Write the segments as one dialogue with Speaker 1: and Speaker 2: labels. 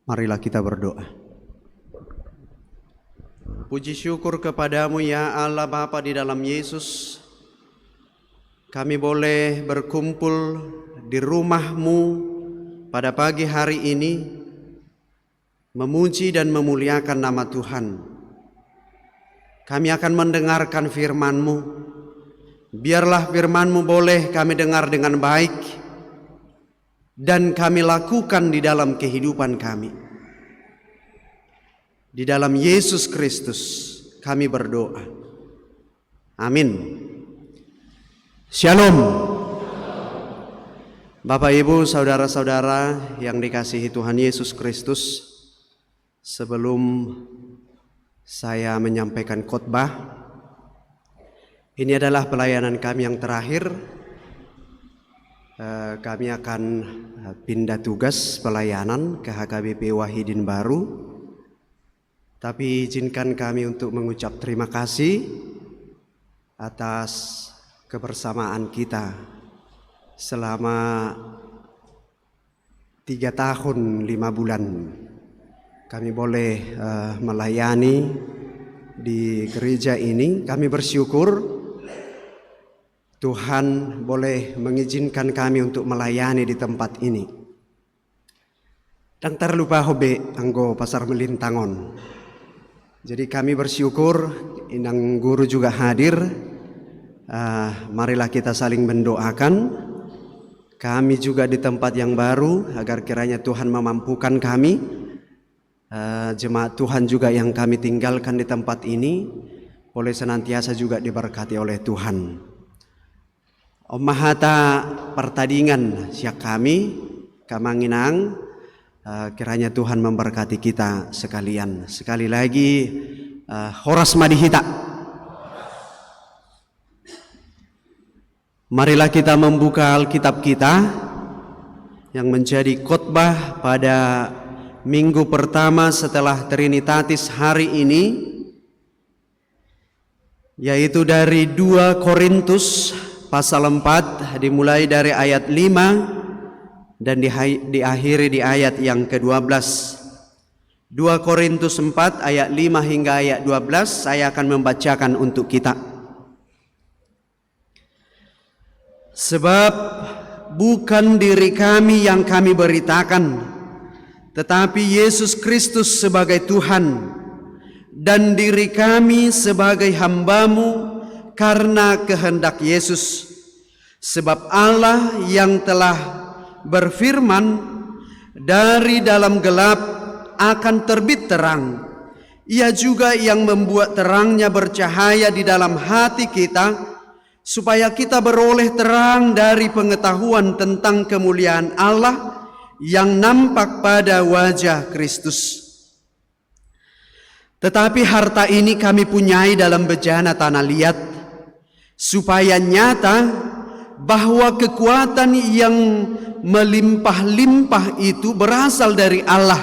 Speaker 1: Marilah kita berdoa. Puji syukur kepadamu ya Allah Bapa di dalam Yesus. Kami boleh berkumpul di rumah-Mu pada pagi hari ini, memuji dan memuliakan nama Tuhan. Kami akan mendengarkan firman-Mu. Biarlah firman-Mu boleh kami dengar dengan baik dan kami lakukan di dalam kehidupan kami. Di dalam Yesus Kristus kami berdoa. Amin. Shalom. Bapak, Ibu, saudara-saudara yang dikasihi Tuhan Yesus Kristus, sebelum saya menyampaikan khotbah, ini adalah pelayanan kami yang terakhir. Kami akan pindah tugas pelayanan ke HKBP Wahidin Baru. Tapi izinkan kami untuk mengucap terima kasih atas kebersamaan kita selama 3 tahun 5 bulan. Kami boleh melayani di gereja ini. Kami bersyukur Tuhan boleh mengizinkan kami untuk melayani di tempat ini. Dan terlupa hobe anggo pasar melintangon. Jadi kami bersyukur indang guru juga hadir. Marilah kita saling mendoakan. Kami juga di tempat yang baru agar kiranya Tuhan memampukan kami. Jemaat Tuhan juga yang kami tinggalkan di tempat ini boleh senantiasa juga diberkati oleh Tuhan. Om Mahata pertandingan siak kami kamanginang, kiranya Tuhan memberkati kita sekalian. Sekali lagi horas madihita. Marilah kita membuka Alkitab kita yang menjadi khotbah pada minggu pertama setelah Trinitatis hari ini, yaitu dari 2 Korintus pasal 4 dimulai dari ayat 5 dan diakhiri di ayat yang ke-12. 2 Korintus 4 ayat 5 hingga ayat 12 saya akan membacakan untuk kita. Sebab bukan diri kami yang kami beritakan, tetapi Yesus Kristus sebagai Tuhan, dan diri kami sebagai hamba-Mu karena kehendak Yesus. Sebab Allah yang telah berfirman, dari dalam gelap akan terbit terang, Ia juga yang membuat terangnya bercahaya di dalam hati kita, supaya kita beroleh terang dari pengetahuan tentang kemuliaan Allah yang nampak pada wajah Kristus. Tetapi harta ini kami punyai dalam bejana tanah liat, supaya nyata bahwa kekuatan yang melimpah-limpah itu berasal dari Allah,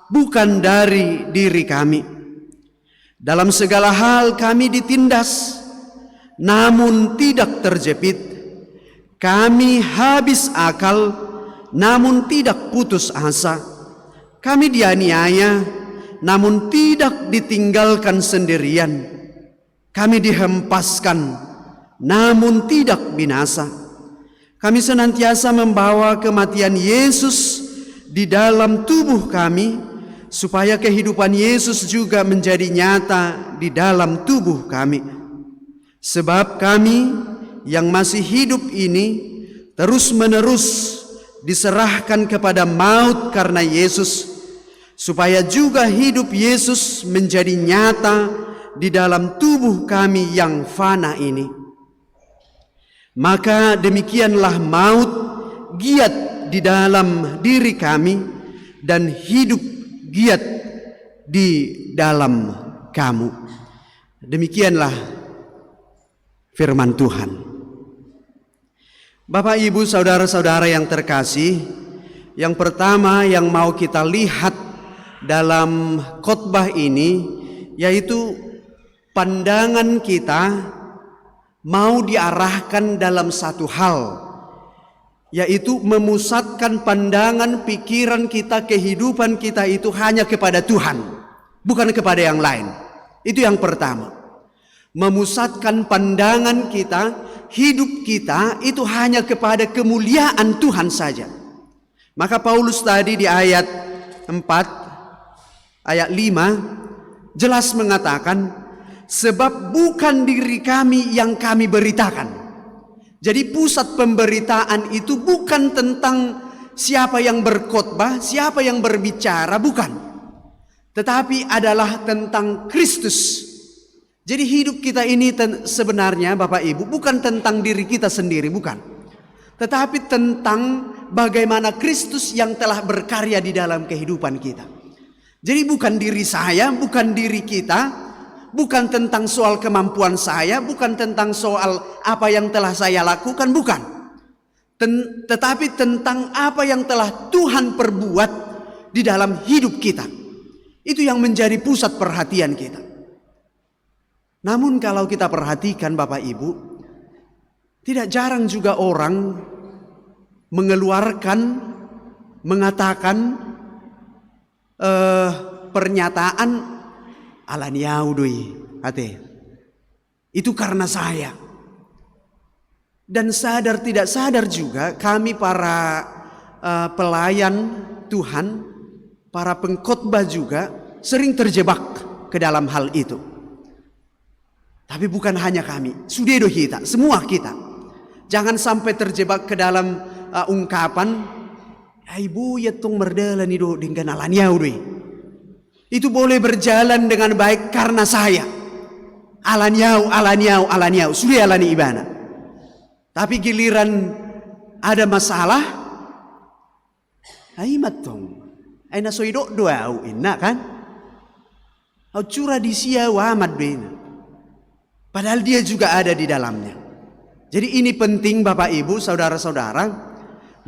Speaker 1: bukan dari diri kami. Dalam segala hal kami ditindas, namun tidak terjepit. Kami habis akal, namun tidak putus asa. Kami dianiaya, namun tidak ditinggalkan sendirian. Kami dihempaskan, namun tidak binasa. Kami senantiasa membawa kematian Yesus di dalam tubuh kami, supaya kehidupan Yesus juga menjadi nyata di dalam tubuh kami. Sebab kami yang masih hidup ini terus-menerus diserahkan kepada maut karena Yesus, supaya juga hidup Yesus menjadi nyata di dalam tubuh kami yang fana ini. Maka demikianlah maut giat di dalam diri kami, dan hidup giat di dalam kamu. Demikianlah firman Tuhan. Bapak, Ibu, saudara-saudara yang terkasih, yang pertama yang mau kita lihat dalam khotbah ini yaitu pandangan kita mau diarahkan dalam satu hal, yaitu memusatkan pandangan, pikiran kita, kehidupan kita itu hanya kepada Tuhan, bukan kepada yang lain. Itu yang pertama. Memusatkan pandangan kita, hidup kita itu hanya kepada kemuliaan Tuhan saja. Maka Paulus tadi di ayat 4, ayat 5 jelas mengatakan, sebab bukan diri kami yang kami beritakan. Jadi pusat pemberitaan itu bukan tentang siapa yang berkhotbah, siapa yang berbicara, bukan. Tetapi adalah tentang Kristus. Jadi hidup kita ini sebenarnya Bapak Ibu bukan tentang diri kita sendiri, bukan. Tetapi tentang bagaimana Kristus yang telah berkarya di dalam kehidupan kita. Jadi bukan diri saya, bukan diri kita, bukan tentang soal kemampuan saya, bukan tentang soal apa yang telah saya lakukan, bukan. Tetapi tentang apa yang telah Tuhan perbuat di dalam hidup kita. Itu yang menjadi pusat perhatian kita. Namun kalau kita perhatikan Bapak Ibu, tidak jarang juga orang mengeluarkan, mengatakan pernyataan alaniau doi ate. Itu karena saya. Dan sadar tidak sadar juga kami para pelayan Tuhan, para pengkhotbah juga sering terjebak ke dalam hal itu. Tapi bukan hanya kami, sudedo kita, semua kita. Jangan sampai terjebak ke dalam ungkapan ibu ya tong merdela nih do dengan alaniau doi. Itu boleh berjalan dengan baik karena saya. Alaniau, sudah alani ibana. Tapi giliran ada masalah, aimat tong. Aina soido doa inna kan? Au cura di sia wa amat bena. Padahal dia juga ada di dalamnya. Jadi ini penting Bapak Ibu, saudara-saudara.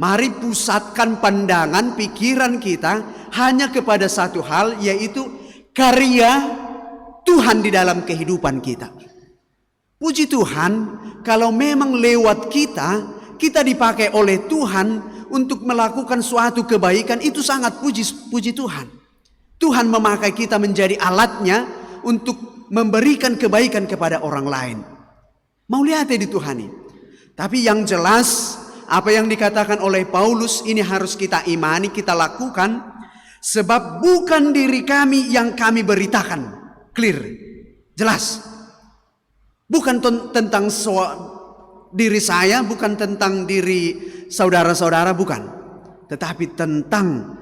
Speaker 1: Mari pusatkan pandangan, pikiran kita hanya kepada satu hal, yaitu karya Tuhan di dalam kehidupan kita. Puji Tuhan, kalau memang lewat kita dipakai oleh Tuhan untuk melakukan suatu kebaikan, itu sangat puji Tuhan. Tuhan memakai kita menjadi alatnya untuk memberikan kebaikan kepada orang lain. Mau lihat ya dituhani. Tapi yang jelas apa yang dikatakan oleh Paulus ini harus kita imani, kita lakukan. Sebab bukan diri kami yang kami beritakan. Clear, jelas. Bukan tentang diri saya, bukan tentang diri saudara-saudara, bukan. Tetapi tentang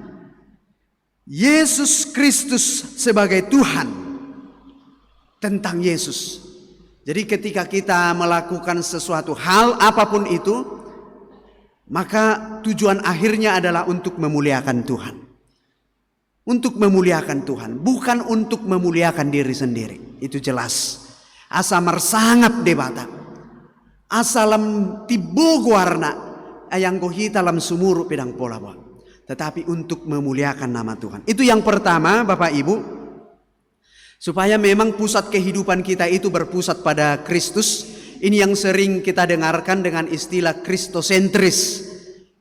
Speaker 1: Yesus Kristus sebagai Tuhan. Tentang Yesus. Jadi ketika kita melakukan sesuatu hal apapun itu, maka tujuan akhirnya adalah untuk memuliakan Tuhan. Untuk memuliakan Tuhan, bukan untuk memuliakan diri sendiri. Itu jelas. Asa mersangap debata. Asalam tibogo warna ayang kohita lam sumuru pedang pola. Tetapi untuk memuliakan nama Tuhan. Itu yang pertama Bapak Ibu. Supaya memang pusat kehidupan kita itu berpusat pada Kristus. Ini yang sering kita dengarkan dengan istilah kristosentris.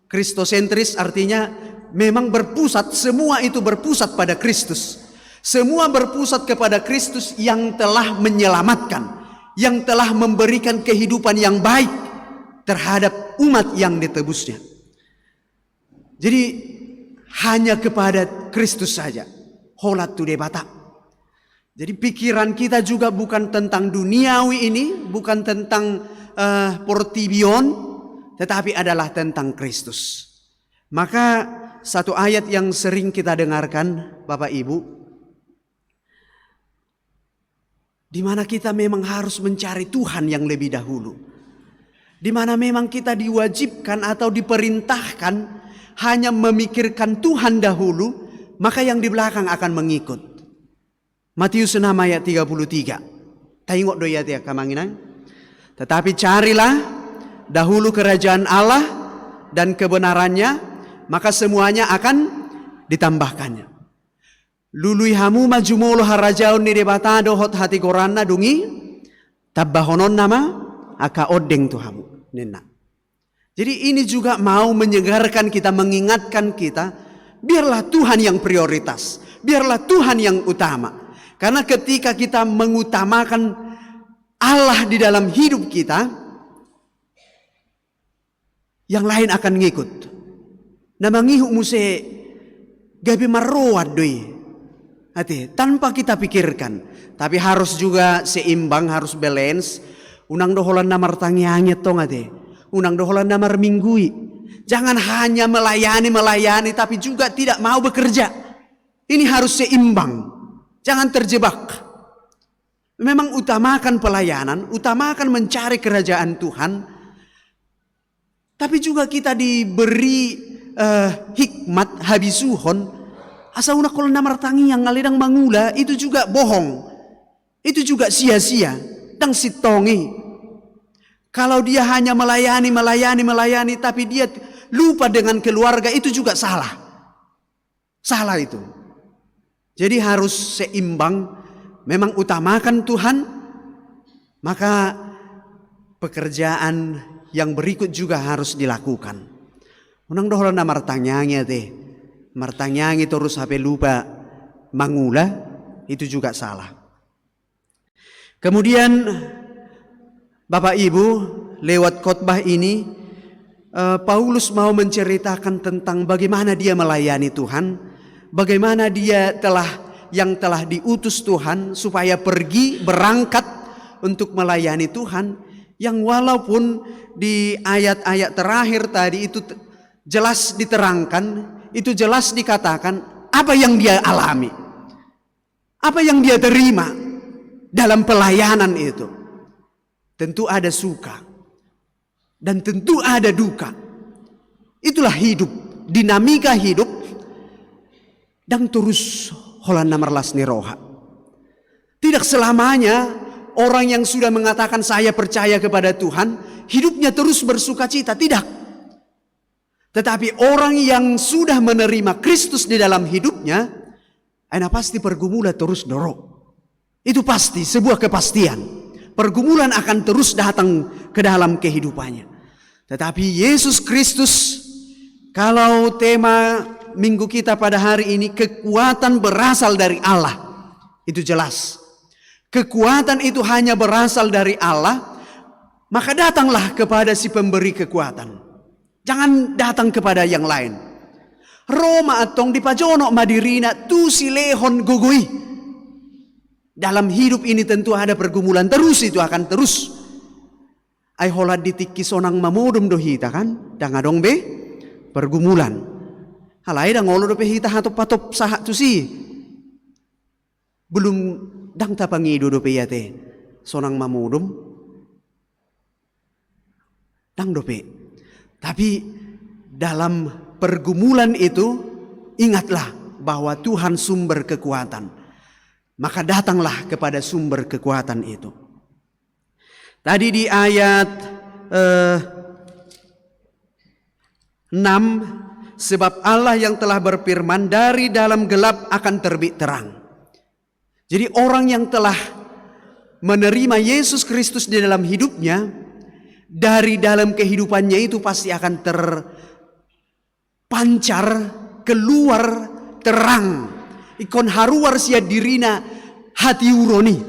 Speaker 1: Kristosentris artinya memang berpusat, semua itu berpusat pada Kristus. Semua berpusat kepada Kristus yang telah menyelamatkan, yang telah memberikan kehidupan yang baik terhadap umat yang ditebusnya. Jadi hanya kepada Kristus saja. Holat tu debata. Jadi pikiran kita juga bukan tentang duniawi ini, bukan tentang portibion, tetapi adalah tentang Kristus. Maka satu ayat yang sering kita dengarkan Bapak Ibu, di mana kita memang harus mencari Tuhan yang lebih dahulu. Di mana memang kita diwajibkan atau diperintahkan hanya memikirkan Tuhan dahulu, maka yang di belakang akan mengikut. Matius 6 ayat 33. Tengok doa ya kamanginan. Tetapi carilah dahulu kerajaan Allah dan kebenarannya, maka semuanya akan ditambahkannya. Lului hamu majumolo harajaun ni debatado hot hati koranna dungi tabbahonon nama aka odeng tu hamu nenna. Jadi ini juga mau menyegarkan kita, mengingatkan kita, biarlah Tuhan yang prioritas, biarlah Tuhan yang utama. Karena ketika kita mengutamakan Allah di dalam hidup kita, yang lain akan ngikut. Nah mangihuk muse gabi marowat doi. Hati, tanpa kita pikirkan. Tapi harus juga seimbang, harus balance. Unang doholan namar tangiangnya tong hati. Unang doholan namar minggui. Jangan hanya melayani tapi juga tidak mau bekerja. Ini harus seimbang. Jangan terjebak. Memang utamakan pelayanan, utamakan mencari kerajaan Tuhan. Tapi juga kita diberi hikmat habisuhon. Asa una kol namar tangi yang ngalidang mangula itu juga bohong. Itu juga sia-sia dan sitongi. Kalau dia hanya melayani tapi dia lupa dengan keluarga, itu juga salah. Salah itu. Jadi harus seimbang. Memang utamakan Tuhan, maka pekerjaan yang berikut juga harus dilakukan. Unang doholan na martangyangnya teh. Martangyangi terus sampai lupa mangula, itu juga salah. Kemudian Bapak Ibu, lewat khotbah ini Paulus mau menceritakan tentang bagaimana dia melayani Tuhan, bagaimana dia yang telah diutus Tuhan supaya pergi berangkat untuk melayani Tuhan, yang walaupun di ayat-ayat terakhir tadi itu jelas diterangkan, itu jelas dikatakan apa yang dia alami, apa yang dia terima dalam pelayanan itu. Tentu ada suka dan tentu ada duka. Itulah hidup, dinamika hidup. Dan terus holan namarlas niroha. Tidak selamanya orang yang sudah mengatakan saya percaya kepada Tuhan, hidupnya terus bersuka cita. Tidak. Tetapi orang yang sudah menerima Kristus di dalam hidupnya, pasti pergumulan terus dorok. Itu pasti, sebuah kepastian. Pergumulan akan terus datang ke dalam kehidupannya. Tetapi Yesus Kristus, kalau tema minggu kita pada hari ini, kekuatan berasal dari Allah. Itu jelas. Kekuatan itu hanya berasal dari Allah, maka datanglah kepada si pemberi kekuatan. Jangan datang kepada yang lain. Roma atong di pajono madirina tu silehon gogoi. Dalam hidup ini tentu ada pergumulan terus, itu akan terus. Ay holad ditikki sonang mamodum dohita kan? Dangadong be pergumulan. Halai dang ngolo do hita hatop patop saha tu si. Belum dang tapangido do yate sonang mamodum. Dang dope. Tapi dalam pergumulan itu ingatlah bahwa Tuhan sumber kekuatan. Maka datanglah kepada sumber kekuatan itu. Tadi di ayat 6, sebab Allah yang telah berfirman dari dalam gelap akan terbit terang. Jadi orang yang telah menerima Yesus Kristus di dalam hidupnya, dari dalam kehidupannya itu pasti akan terpancar keluar terang. Ikon haruar sia dirina hati uroni.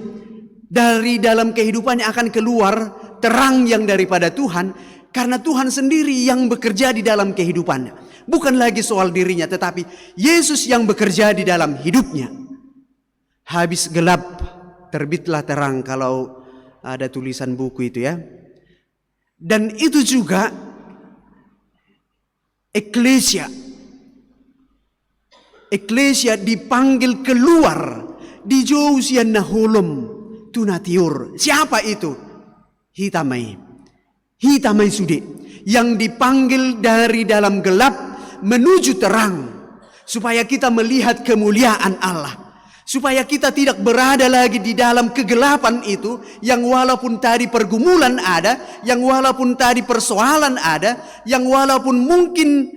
Speaker 1: Dari dalam kehidupannya akan keluar terang yang daripada Tuhan. Karena Tuhan sendiri yang bekerja di dalam kehidupannya. Bukan lagi soal dirinya, tetapi Yesus yang bekerja di dalam hidupnya. Habis gelap terbitlah terang, kalau ada tulisan buku itu ya. Dan itu juga Eklesia dipanggil keluar di jausian nahulum tunatiur. Siapa itu? Hitamai sude, yang dipanggil dari dalam gelap menuju terang, supaya kita melihat kemuliaan Allah. Supaya kita tidak berada lagi di dalam kegelapan itu, yang walaupun tadi pergumulan ada, yang walaupun tadi persoalan ada, yang walaupun mungkin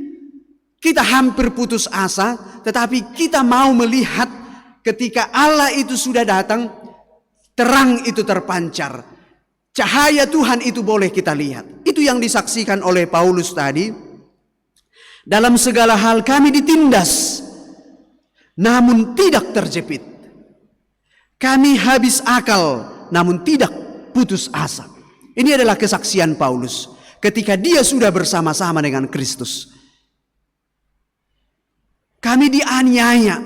Speaker 1: kita hampir putus asa, tetapi kita mau melihat ketika Allah itu sudah datang, terang itu terpancar. Cahaya Tuhan itu boleh kita lihat. Itu yang disaksikan oleh Paulus tadi. Dalam segala hal kami ditindas, namun tidak terjepit. Kami habis akal, namun tidak putus asa. Ini adalah kesaksian Paulus ketika dia sudah bersama-sama dengan Kristus. Kami dianiaya,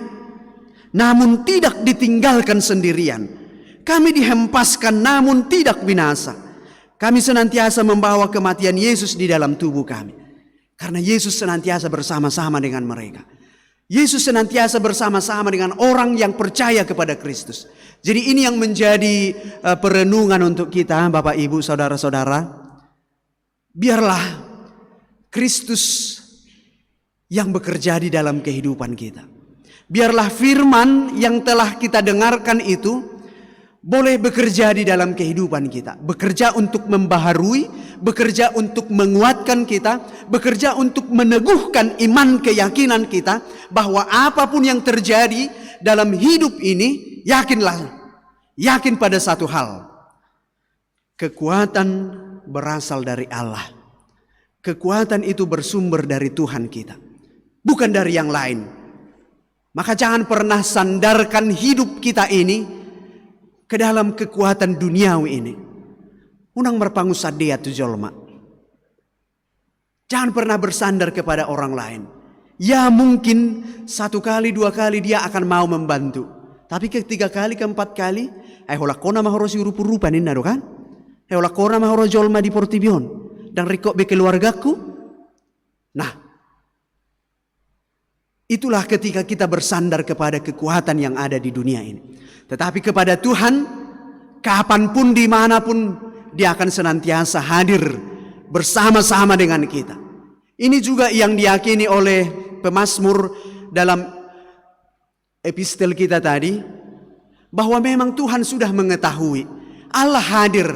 Speaker 1: namun tidak ditinggalkan sendirian. Kami dihempaskan, namun tidak binasa. Kami senantiasa membawa kematian Yesus di dalam tubuh kami, karena Yesus senantiasa bersama-sama dengan mereka. Yesus senantiasa bersama-sama dengan orang yang percaya kepada Kristus. Jadi ini yang menjadi perenungan untuk kita, Bapak Ibu, saudara-saudara. Biarlah Kristus yang bekerja di dalam kehidupan kita. Biarlah firman yang telah kita dengarkan itu boleh bekerja di dalam kehidupan kita. Bekerja untuk membaharui, bekerja untuk menguatkan kita, bekerja untuk meneguhkan iman keyakinan kita bahwa apapun yang terjadi dalam hidup ini, yakin pada satu hal. Kekuatan berasal dari Allah. Kekuatan itu bersumber dari Tuhan kita, bukan dari yang lain. Maka jangan pernah sandarkan hidup kita ini ke dalam kekuatan duniawi ini. Unang merpangu sadea tu jolma. Jangan pernah bersandar kepada orang lain. Ya mungkin 1 kali 2 kali dia akan mau membantu, tapi ketiga kali keempat kali, hola kona mahoro si rupa-rupa nih nado kan? Hola kona mahoro jolma di Portibion dan rikok be keluargaku. Nah, itulah ketika kita bersandar kepada kekuatan yang ada di dunia ini. Tetapi kepada Tuhan, kapanpun dimanapun Dia akan senantiasa hadir bersama-sama dengan kita. Ini juga yang diyakini oleh pemazmur dalam epistel kita tadi, bahwa memang Tuhan sudah mengetahui Allah hadir.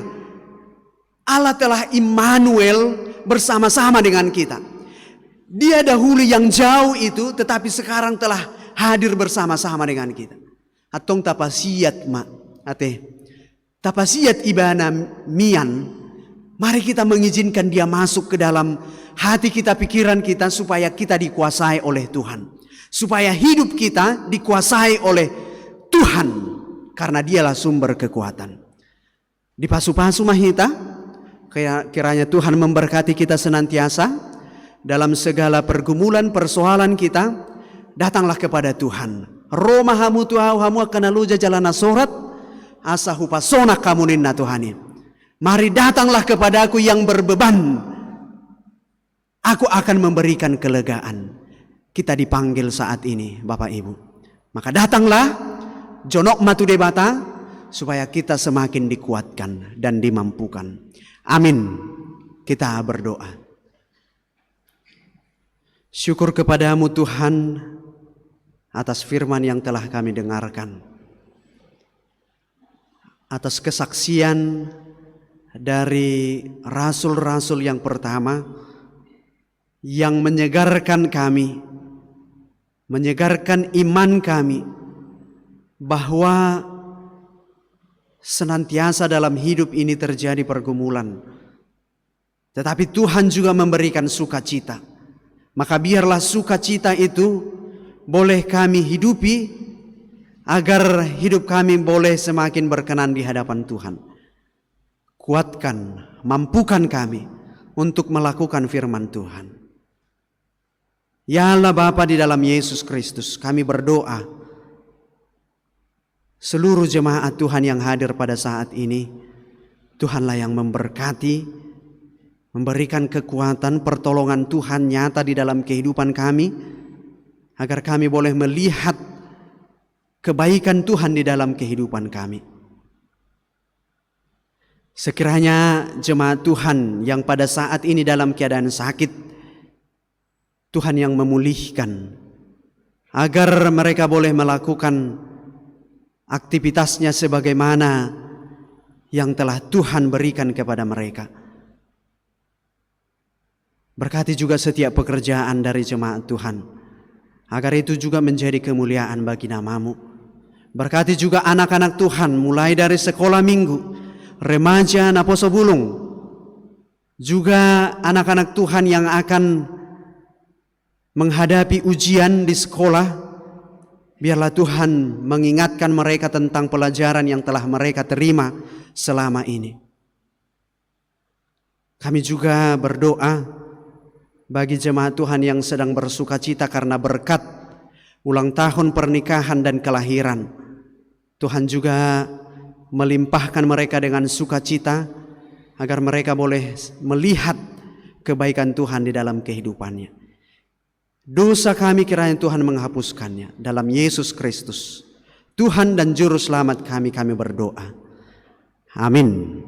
Speaker 1: Allah telah Immanuel bersama-sama dengan kita. Dia dahulu yang jauh itu, tetapi sekarang telah hadir bersama-sama dengan kita. Atong tapasiat tapasiat ibana mian. Mari kita mengizinkan dia masuk ke dalam hati kita, pikiran kita, supaya kita dikuasai oleh Tuhan, supaya hidup kita dikuasai oleh Tuhan, karena dialah sumber kekuatan. Di pasu-pasu mahita, kiranya Tuhan memberkati kita senantiasa dalam segala pergumulan persoalan kita. Datanglah kepada Tuhan. Roma hamu tuau hamu akan aluja jalana sorat asa hupasona kamu ninna Tuhani. Mari datanglah kepadaku yang berbeban, aku akan memberikan kelegaan. Kita dipanggil saat ini, Bapak Ibu. Maka datanglah jonok matu debata, supaya kita semakin dikuatkan dan dimampukan. Amin. Kita berdoa. Syukur kepadamu Tuhan atas firman yang telah kami dengarkan, atas kesaksian dari rasul-rasul yang pertama yang menyegarkan kami, menyegarkan iman kami, bahwa senantiasa dalam hidup ini terjadi pergumulan, tetapi Tuhan juga memberikan sukacita. Maka biarlah sukacita itu boleh kami hidupi, agar hidup kami boleh semakin berkenan di hadapan Tuhan. Kuatkan, mampukan kami untuk melakukan firman Tuhan. Ya Allah Bapa, di dalam Yesus Kristus kami berdoa, seluruh jemaat Tuhan yang hadir pada saat ini, Tuhanlah yang memberkati, memberikan kekuatan, pertolongan Tuhan nyata di dalam kehidupan kami, agar kami boleh melihat kebaikan Tuhan di dalam kehidupan kami. Sekiranya jemaat Tuhan yang pada saat ini dalam keadaan sakit, Tuhan yang memulihkan, agar mereka boleh melakukan aktivitasnya sebagaimana yang telah Tuhan berikan kepada mereka. Berkati juga setiap pekerjaan dari jemaat Tuhan, agar itu juga menjadi kemuliaan bagi nama-Mu. Berkati juga anak-anak Tuhan mulai dari sekolah minggu, remaja na poso bulung, juga anak-anak Tuhan yang akan menghadapi ujian di sekolah, biarlah Tuhan mengingatkan mereka tentang pelajaran yang telah mereka terima selama ini. Kami juga berdoa bagi jemaat Tuhan yang sedang bersuka cita karena berkat ulang tahun pernikahan dan kelahiran. Tuhan juga melimpahkan mereka dengan sukacita agar mereka boleh melihat kebaikan Tuhan di dalam kehidupannya. Dosa kami kiranya Tuhan menghapuskannya dalam Yesus Kristus, Tuhan dan Juru Selamat kami berdoa. Amin.